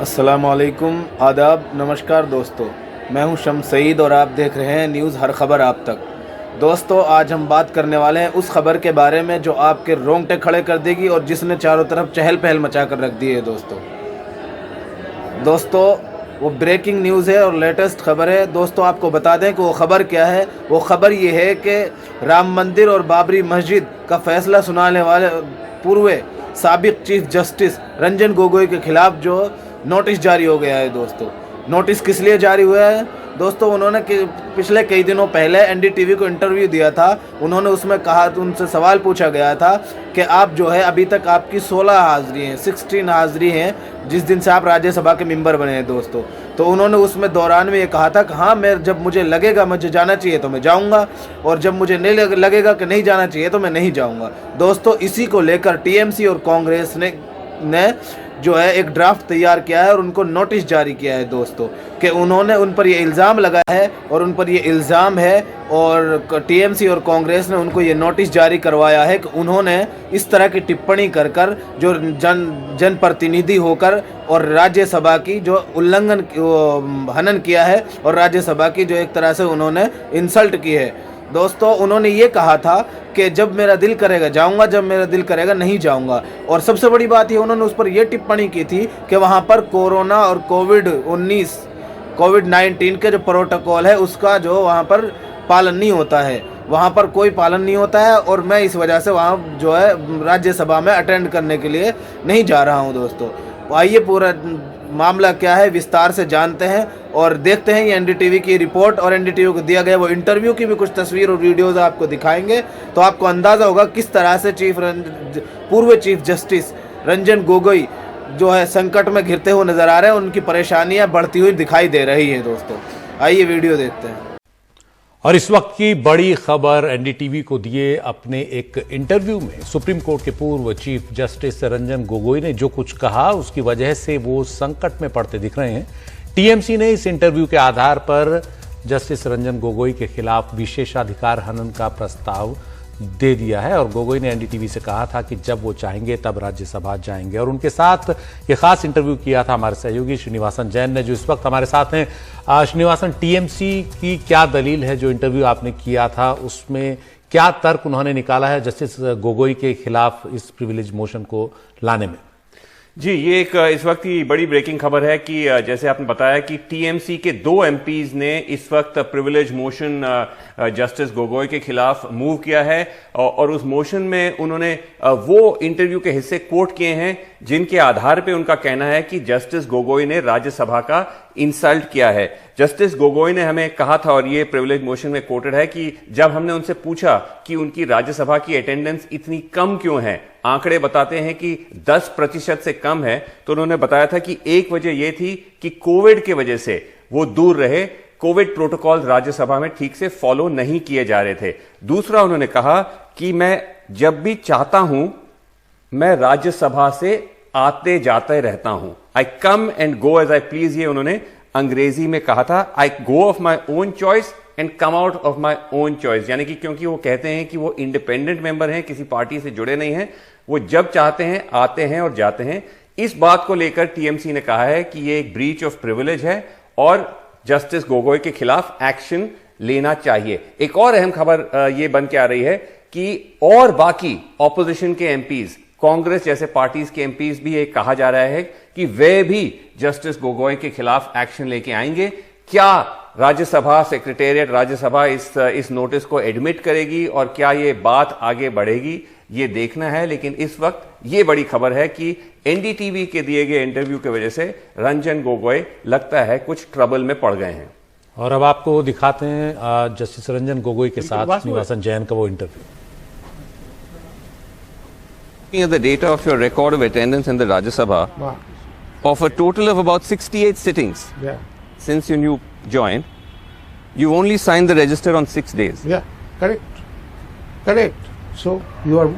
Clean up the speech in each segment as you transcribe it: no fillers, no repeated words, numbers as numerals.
अस्सलामुअलैकुम, आदाब, नमस्कार दोस्तों। मैं हूं शम्स सईद और आप देख रहे हैं न्यूज़ हर खबर आप तक। दोस्तों, आज हम बात करने वाले हैं उस खबर के बारे में जो आपके रोंगटे खड़े कर देगी और जिसने चारों तरफ चहल पहल मचा कर रख दी है। दोस्तों वो ब्रेकिंग न्यूज़ है और लेटेस्ट खबर है। दोस्तों, आपको बता दें कि वो खबर क्या है। वो खबर ये है कि राम मंदिर और बाबरी मस्जिद का फैसला सुनाने वाले पूर्व साबिक चीफ जस्टिस रंजन गोगोई के खिलाफ जो नोटिस जारी हो गया है। दोस्तों, नोटिस किस लिए जारी हुआ है? दोस्तों, उन्होंने पिछले कई दिनों पहले एनडीटीवी को इंटरव्यू दिया था। उन्होंने उसमें कहा, उनसे सवाल पूछा गया था कि आप जो है अभी तक आपकी 16 हाज़िरी हैं, 16 हाज़िरी हैं जिस दिन से आप राज्यसभा के मेंबर बने हैं। दोस्तों, तो उन्होंने उसमें दौरान में ये कहा था कि हाँ, मैं जब मुझे लगेगा मुझे जाना चाहिए तो मैं जाऊंगा और जब मुझे नहीं लगेगा कि नहीं जाना चाहिए तो मैं नहीं जाऊंगा। दोस्तों, इसी को लेकर टीएमसी और कांग्रेस ने जो है एक ड्राफ्ट तैयार किया है और उनको नोटिस जारी किया है। दोस्तों, कि उन्होंने उन पर ये इल्ज़ाम लगाया है और उन पर ये इल्ज़ाम है और टीएमसी और कांग्रेस ने उनको ये नोटिस जारी करवाया है कि उन्होंने इस तरह की टिप्पणी कर जो जनप्रतिनिधि होकर और राज्यसभा की जो हनन किया है और राज्यसभा की जो एक तरह से उन्होंने इंसल्ट की है। दोस्तों, उन्होंने ये कहा था कि जब मेरा दिल करेगा जाऊंगा, जब मेरा दिल करेगा नहीं जाऊंगा। और सबसे बड़ी बात ये, उन्होंने उस पर यह टिप्पणी की थी कि वहाँ पर कोरोना और कोविड-19 के जो प्रोटोकॉल है उसका जो वहाँ पर पालन नहीं होता है, वहाँ पर कोई पालन नहीं होता है और मैं इस वजह से वहाँ जो है राज्यसभा में अटेंड करने के लिए नहीं जा रहा हूँ। दोस्तों, आइए पूरा मामला क्या है विस्तार से जानते हैं और देखते हैं ये एनडीटीवी की रिपोर्ट और एनडीटीवी को दिया गया वो इंटरव्यू की भी कुछ तस्वीर और वीडियोस आपको दिखाएंगे तो आपको अंदाज़ा होगा किस तरह से पूर्व चीफ जस्टिस रंजन गोगोई जो है संकट में घिरते हुए नजर आ रहे हैं, उनकी परेशानियां बढ़ती हुई दिखाई दे रही है। दोस्तों, आइए वीडियो देखते हैं। और इस वक्त की बड़ी खबर एनडीटीवी को दिए अपने एक इंटरव्यू में सुप्रीम कोर्ट के पूर्व चीफ जस्टिस रंजन गोगोई ने जो कुछ कहा उसकी वजह से वो संकट में पड़ते दिख रहे हैं। टीएमसी ने इस इंटरव्यू के आधार पर जस्टिस रंजन गोगोई के खिलाफ विशेषाधिकार हनन का प्रस्ताव दे दिया है और गोगोई ने एनडीटीवी से कहा था कि जब वो चाहेंगे तब राज्यसभा जाएंगे। और उनके साथ ये खास इंटरव्यू किया था हमारे सहयोगी श्रीनिवासन जैन ने, जो इस वक्त हमारे साथ हैं। श्रीनिवासन, टीएमसी की क्या दलील है? जो इंटरव्यू आपने किया था उसमें क्या तर्क उन्होंने निकाला है जस्टिस गोगोई के खिलाफ इस प्रिविलेज मोशन को लाने में? जी, ये एक इस वक्त की बड़ी ब्रेकिंग खबर है कि जैसे आपने बताया कि टीएमसी के 2 एमपीज ने इस वक्त प्रिविलेज मोशन जस्टिस गोगोई के खिलाफ मूव किया है और उस मोशन में उन्होंने वो इंटरव्यू के हिस्से कोट किए हैं जिनके आधार पे उनका कहना है कि जस्टिस गोगोई ने राज्यसभा का इंसल्ट किया है। जस्टिस गोगोई ने हमें कहा था और ये प्रिविलेज मोशन में कोटेड है कि जब हमने उनसे पूछा कि उनकी राज्यसभा की अटेंडेंस इतनी कम क्यों है, आंकड़े बताते हैं कि 10% से कम है, तो उन्होंने बताया था कि एक वजह यह थी कि कोविड की वजह से वो दूर रहे, कोविड प्रोटोकॉल राज्यसभा में ठीक से फॉलो नहीं किए जा रहे थे। दूसरा, उन्होंने कहा कि मैं जब भी चाहता हूं मैं राज्यसभा से आते जाते रहता हूं, I come and go as I please, ये उन्होंने अंग्रेजी में कहा था। I go of my own choice and come out of my own choice, यानी कि क्योंकि वो कहते हैं कि वो इंडिपेंडेंट मेंबर हैं, किसी पार्टी से जुड़े नहीं हैं, वो जब चाहते हैं आते हैं और जाते हैं। इस बात को लेकर टीएमसी ने कहा है कि ये एक ब्रीच ऑफ प्रिविलेज है और जस्टिस गोगोई के खिलाफ एक्शन लेना चाहिए। एक और अहम खबर ये बन के आ रही है कि और बाकी ऑपोजिशन के एमपीज, कांग्रेस जैसे पार्टीज के एमपीज भी ये कहा जा रहा है कि वे भी जस्टिस गोगोई के खिलाफ एक्शन लेके आएंगे। क्या राज्यसभा सेक्रेटेरिएट, राज्यसभा इस नोटिस को एडमिट करेगी और क्या ये बात आगे बढ़ेगी, ये देखना है। लेकिन इस वक्त ये बड़ी खबर है कि एनडीटीवी के दिए गए इंटरव्यू की वजह से रंजन गोगोई लगता है कुछ ट्रबल में पड़ गए हैं। और अब आपको दिखाते हैं जस्टिस रंजन गोगोई के साथ श्रीनिवासन जैन का वो interview. Looking at the data of your record of attendance in the Rajya Sabha, of a total of about 68 sittings since you joined, you've only signed the register on 6 days. Yeah, correct. So you are,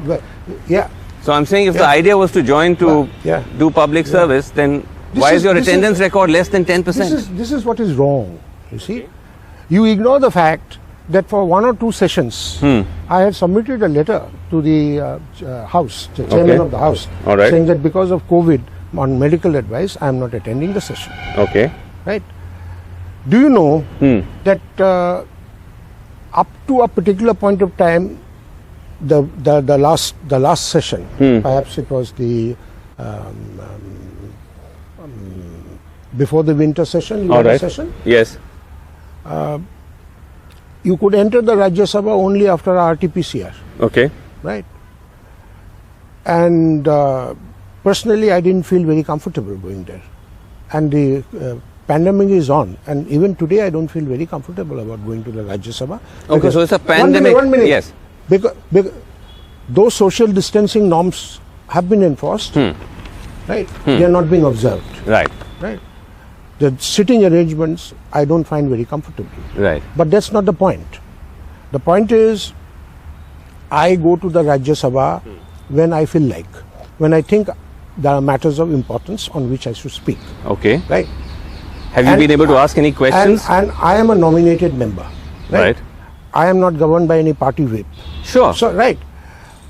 yeah. So I'm saying if the idea was to join to do public service, then why is your attendance record less than 10%? This is what is wrong. You see, you ignore the fact that for 1 or 2 sessions, I had submitted a letter to the House, the chairman of the House, All right. saying that because of COVID, on medical advice, I am not attending the session. Okay. Right? Do you know that up to a particular point of time, the last session, perhaps it was the before the winter session, All right. session, Yes. you could enter the Rajya Sabha only after RT-PCR, Okay. right? And personally, I didn't feel very comfortable going there. And the pandemic is on, and even today, I don't feel very comfortable about going to the Rajya Sabha. Okay, because- so it's a pandemic. One minute. Yes. Because those social distancing norms have been enforced, right? They are not being observed, Right. right? The sitting arrangements, I don't find very comfortable. Right. But that's not the point. The point is, I go to the Rajya Sabha when I feel like, when I think there are matters of importance on which I should speak, Okay. right? Have you And- been able to ask any questions? And I am a nominated member, right? Right. I am not governed by any party whip. Sure. So, right.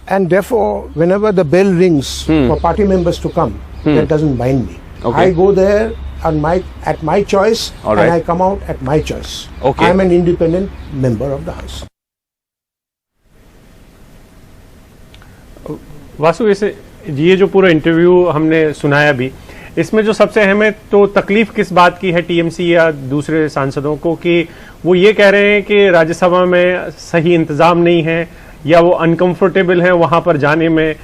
And therefore, whenever the bell rings for party members to come, that doesn't bind me. Okay. I go there at my choice, All right. and I come out at my choice. Okay. I am an independent member of the House. Vasu, ये जो पूरा interview हमने सुनाया अभी, इसमें जो सबसे अहम है तो तकलीफ किस बात की है टीएमसी या दूसरे सांसदों को कि वो ये कह रहे हैं कि राज्यसभा में सही इंतजाम नहीं है या वो अनकंफर्टेबल हैं वहां पर जाने में।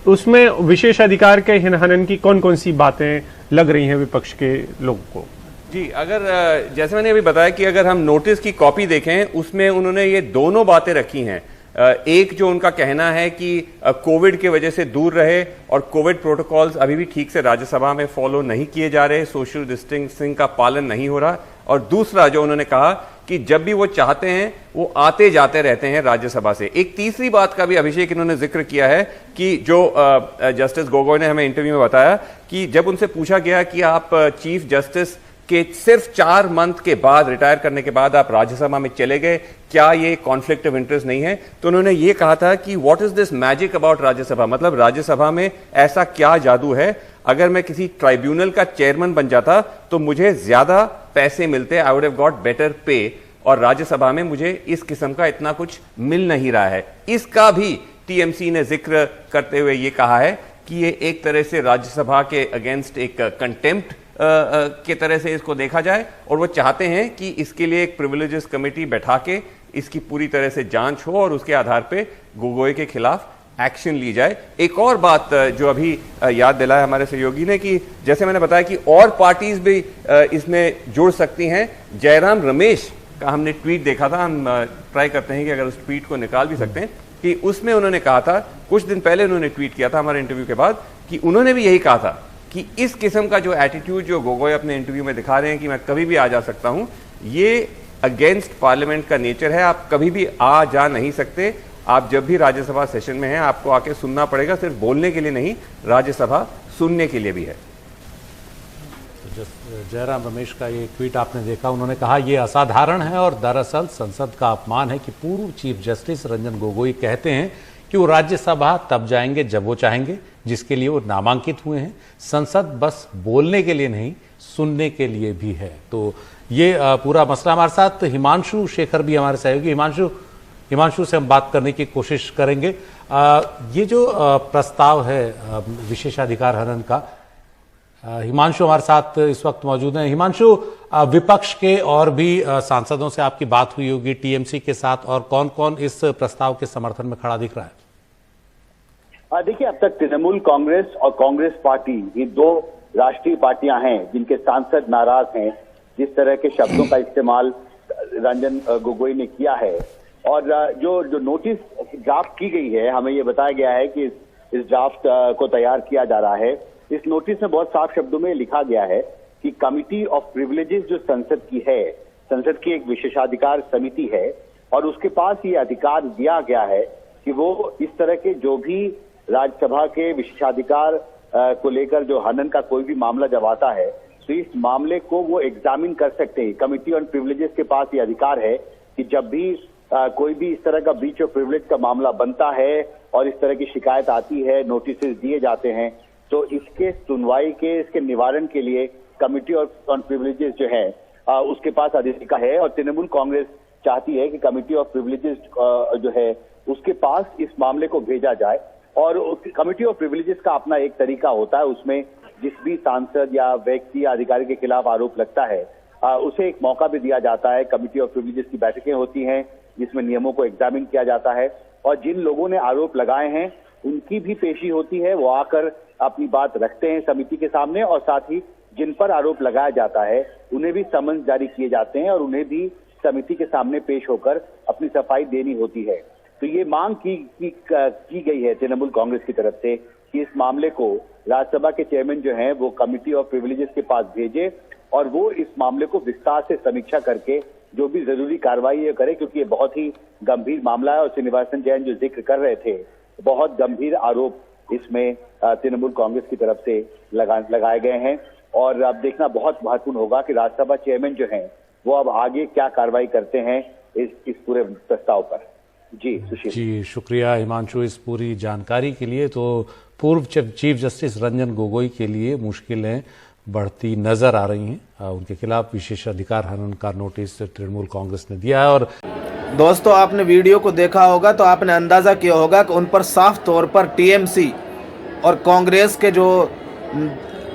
उसमें विशेषाधिकार के हनन की कौन कौन सी बातें लग रही हैं विपक्ष के लोगों को? जी, अगर जैसे मैंने अभी बताया कि अगर हम नोटिस की कॉपी देखें, उसमें उन्होंने ये दोनों बातें रखी हैं। एक जो उनका कहना है कि कोविड की वजह से दूर रहे और कोविड प्रोटोकॉल्स अभी भी ठीक से राज्यसभा में फॉलो नहीं किए जा रहे, सोशल डिस्टेंसिंग का पालन नहीं हो रहा। और दूसरा जो उन्होंने कहा कि जब भी वो चाहते हैं वो आते जाते रहते हैं राज्यसभा से। एक तीसरी बात का भी अभिषेक इन्होंने जिक्र किया है कि जो जस्टिस गोगोई ने हमें इंटरव्यू में बताया कि जब उनसे पूछा गया कि आप चीफ जस्टिस कि सिर्फ 4 मंथ के बाद, रिटायर करने के बाद आप राज्यसभा में चले गए, क्या ये कॉन्फ्लिक्ट ऑफ इंटरेस्ट नहीं है? तो उन्होंने ये कहा था कि what is this magic about Rajya Sabha, मतलब राज्यसभा में ऐसा क्या जादू है, अगर मैं किसी ट्राइब्यूनल का चेयरमैन बन जाता तो मुझे ज्यादा पैसे मिलते, I would have got better पे, और राज्यसभा में मुझे इस किस्म का इतना कुछ मिल नहीं रहा है। इसका भी टीएमसी ने जिक्र करते हुए ये कहा है कि ये एक तरह से राज्यसभा के अगेंस्ट एक कंटेम्प्ट के तरह से इसको देखा जाए, और वो चाहते हैं कि इसके लिए एक प्रिविलेजेस कमेटी बैठा के इसकी पूरी तरह से जांच हो और उसके आधार पे गोगोई के खिलाफ एक्शन ली जाए। एक और बात जो अभी याद दिलाया हमारे सहयोगी ने कि जैसे मैंने बताया कि और पार्टीज भी इसमें जुड़ सकती हैं। जयराम रमेश का हमने ट्वीट देखा था, हम ट्राई करते हैं कि अगर उस ट्वीट को निकाल भी सकते हैं, कि उसमें उन्होंने कहा था, कुछ दिन पहले उन्होंने ट्वीट किया था हमारे इंटरव्यू के बाद, कि उन्होंने भी यही कहा था कि इस किस्म का जो एटीट्यूड जो गोगोई अपने इंटरव्यू में दिखा रहे हैं कि मैं कभी भी आ जा सकता हूं, ये अगेंस्ट पार्लियामेंट का नेचर है। आप कभी भी आ जा नहीं सकते। आप जब भी राज्यसभा सेशन में हैं आपको आके सुनना पड़ेगा, सिर्फ बोलने के लिए नहीं, राज्यसभा सुनने के लिए भी है। जयराम रमेश का ये ट्वीट आपने देखा, उन्होंने कहा यह असाधारण है और दरअसल संसद का अपमान है कि पूर्व चीफ जस्टिस रंजन गोगोई कहते हैं कि वो राज्यसभा तब जाएंगे जब वो चाहेंगे, जिसके लिए वो नामांकित हुए हैं। संसद बस बोलने के लिए नहीं, सुनने के लिए भी है। तो ये पूरा मसला। हमारे साथ हिमांशु शेखर भी हमारे सहयोगी। हिमांशु से हम बात करने की कोशिश करेंगे। ये जो प्रस्ताव है विशेषाधिकार हनन का, हिमांशु हमारे साथ इस वक्त मौजूद हैं। हिमांशु, विपक्ष के और भी सांसदों से आपकी बात हुई होगी टीएमसी के साथ, और कौन कौन इस प्रस्ताव के समर्थन में खड़ा दिख रहा है? देखिए, अब तक तृणमूल कांग्रेस और कांग्रेस पार्टी, ये 2 राष्ट्रीय पार्टियां हैं जिनके सांसद नाराज हैं जिस तरह के शब्दों का इस्तेमाल रंजन गोगोई ने किया है। और जो नोटिस ड्राफ्ट की गई है, हमें ये बताया गया है कि इस ड्राफ्ट को तैयार किया जा रहा है। इस नोटिस में बहुत साफ शब्दों में लिखा गया है कि कमिटी ऑफ प्रिविलेजेस जो संसद की है, संसद की एक विशेषाधिकार समिति है, और उसके पास ये अधिकार दिया गया है कि वो इस तरह के जो भी राज्यसभा के विशेषाधिकार को लेकर जो हनन का कोई भी मामला जब आता है तो इस मामले को वो एग्जामिन कर सकते हैं। कमिटी ऑन प्रिविलेजेस के पास ये अधिकार है कि जब भी कोई भी इस तरह का ब्रीच ऑफ प्रिविलेज का मामला बनता है और इस तरह की शिकायत आती है, नोटिस दिए जाते हैं, तो इसके सुनवाई के, इसके निवारण के लिए कमिटी ऑन प्रिविलेजेस जो है उसके पास अधिकार है। और तृणमूल कांग्रेस चाहती है कि कमिटी ऑफ प्रिविलेजेस जो है उसके पास इस मामले को भेजा जाए। और कमिटी ऑफ प्रिविलेजेस का अपना एक तरीका होता है, उसमें जिस भी सांसद या व्यक्ति या अधिकारी के खिलाफ आरोप लगता है उसे एक मौका भी दिया जाता है। कमिटी ऑफ प्रिविलेजेस की बैठकें होती हैं जिसमें नियमों को एग्जामिन किया जाता है और जिन लोगों ने आरोप लगाए हैं उनकी भी पेशी होती है, वो आकर अपनी बात रखते हैं समिति के सामने, और साथ ही जिन पर आरोप लगाया जाता है उन्हें भी समन्स जारी किए जाते हैं और उन्हें भी समिति के सामने पेश होकर अपनी सफाई देनी होती है। तो ये मांग की गई है तृणमूल कांग्रेस की तरफ से कि इस मामले को राज्यसभा के चेयरमैन जो हैं वो कमिटी ऑफ प्रिविलेजेस के पास भेजे और वो इस मामले को विस्तार से समीक्षा करके जो भी जरूरी कार्रवाई करे, क्योंकि ये बहुत ही गंभीर मामला है। और श्रीनिवासन जैन जो जिक्र कर रहे थे, बहुत गंभीर आरोप इसमें तृणमूल कांग्रेस की तरफ से लगाए गए हैं। और अब देखना बहुत महत्वपूर्ण होगा कि राज्यसभा चेयरमैन जो हैं वो अब आगे क्या कार्रवाई करते हैं इस पूरे प्रस्ताव पर। जी सुशील जी, शुक्रिया हिमांशु इस पूरी जानकारी के लिए। तो पूर्व चीफ जस्टिस रंजन गोगोई के लिए मुश्किलें बढ़ती नजर आ रही हैं। उनके खिलाफ विशेषाधिकार हनन का नोटिस तृणमूल कांग्रेस ने दिया है। और दोस्तों, आपने वीडियो को देखा होगा तो आपने अंदाजा किया होगा कि उन पर साफ तौर पर टीएमसी और कांग्रेस के जो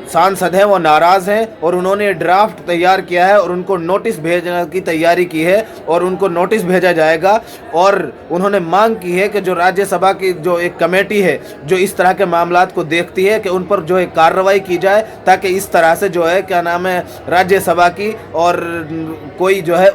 सांसद हैं वो नाराज हैं और उन्होंने ड्राफ्ट तैयार किया है और उनको नोटिस भेजने की तैयारी की है और उनको नोटिस भेजा जाएगा। और उन्होंने मांग की है कि जो राज्यसभा की जो एक कमेटी है जो इस तरह के मामलात को देखती है कि उन पर जो है कार्रवाई की जाए, ताकि इस तरह से जो है क्या नाम है राज्यसभा की और कोई जो है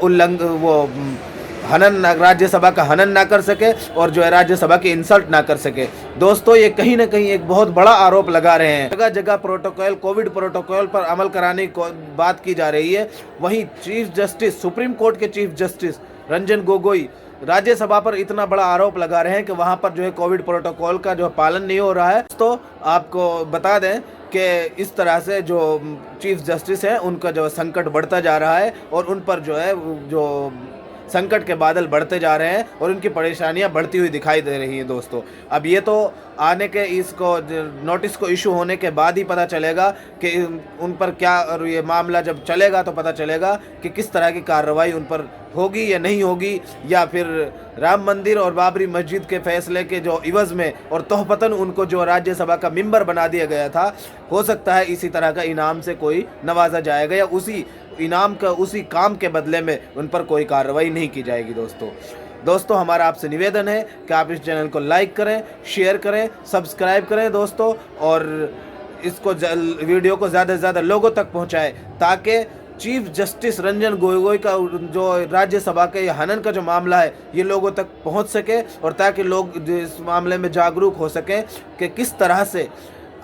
राज्यसभा का हनन ना कर सके और जो है राज्यसभा की इंसल्ट ना कर सके। दोस्तों, ये कहीं ना कहीं एक बहुत बड़ा आरोप लगा रहे हैं। जगह जगह प्रोटोकॉल, कोविड प्रोटोकॉल पर अमल कराने की बात की जा रही है। वहीं चीफ जस्टिस, सुप्रीम कोर्ट के चीफ जस्टिस रंजन गोगोई राज्यसभा पर इतना बड़ा आरोप लगा रहे हैं कि वहां पर जो है कोविड प्रोटोकॉल का जो पालन नहीं हो रहा है। तो आपको बता दें कि इस तरह से जो चीफ जस्टिस हैं उनका जो संकट बढ़ता जा रहा है और उन पर जो है जो संकट के बादल बढ़ते जा रहे हैं और उनकी परेशानियां बढ़ती हुई दिखाई दे रही हैं। दोस्तों, अब ये तो आने के इसको नोटिस को इशू होने के बाद ही पता चलेगा कि उन पर क्या, और ये मामला जब चलेगा तो पता चलेगा कि किस तरह की कार्रवाई उन पर होगी या नहीं होगी, या फिर राम मंदिर और बाबरी मस्जिद के फैसले के जो इवज में और तोहफतन उनको जो राज्यसभा का मेंबर बना दिया गया था, हो सकता है इसी तरह का इनाम से कोई नवाजा जाएगा या उसी इनाम का उसी काम के बदले में उन पर कोई कार्रवाई नहीं की जाएगी। दोस्तों, हमारा आपसे निवेदन है कि आप इस चैनल को लाइक करें, शेयर करें, सब्सक्राइब करें दोस्तों, और इसको वीडियो को ज़्यादा से ज़्यादा लोगों तक पहुंचाएं ताकि चीफ जस्टिस रंजन गोगोई का जो राज्यसभा के हनन का जो मामला है ये लोगों तक पहुंच सके और ताकि लोग इस मामले में जागरूक हो सकें कि किस तरह से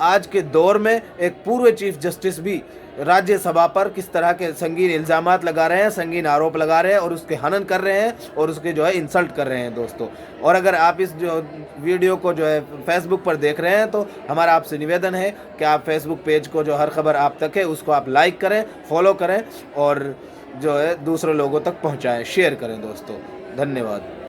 आज के दौर में एक पूर्व चीफ जस्टिस भी राज्यसभा पर किस तरह के संगीन इल्ज़ामात लगा रहे हैं, संगीन आरोप लगा रहे हैं और उसके हनन कर रहे हैं और उसके जो है इंसल्ट कर रहे हैं दोस्तों। और अगर आप इस जो वीडियो को जो है फेसबुक पर देख रहे हैं तो हमारा आपसे निवेदन है कि आप फेसबुक पेज को जो हर खबर आप तक है उसको आप लाइक करें, फॉलो करें और जो है दूसरे लोगों तक पहुँचाएँ, शेयर करें दोस्तों। धन्यवाद।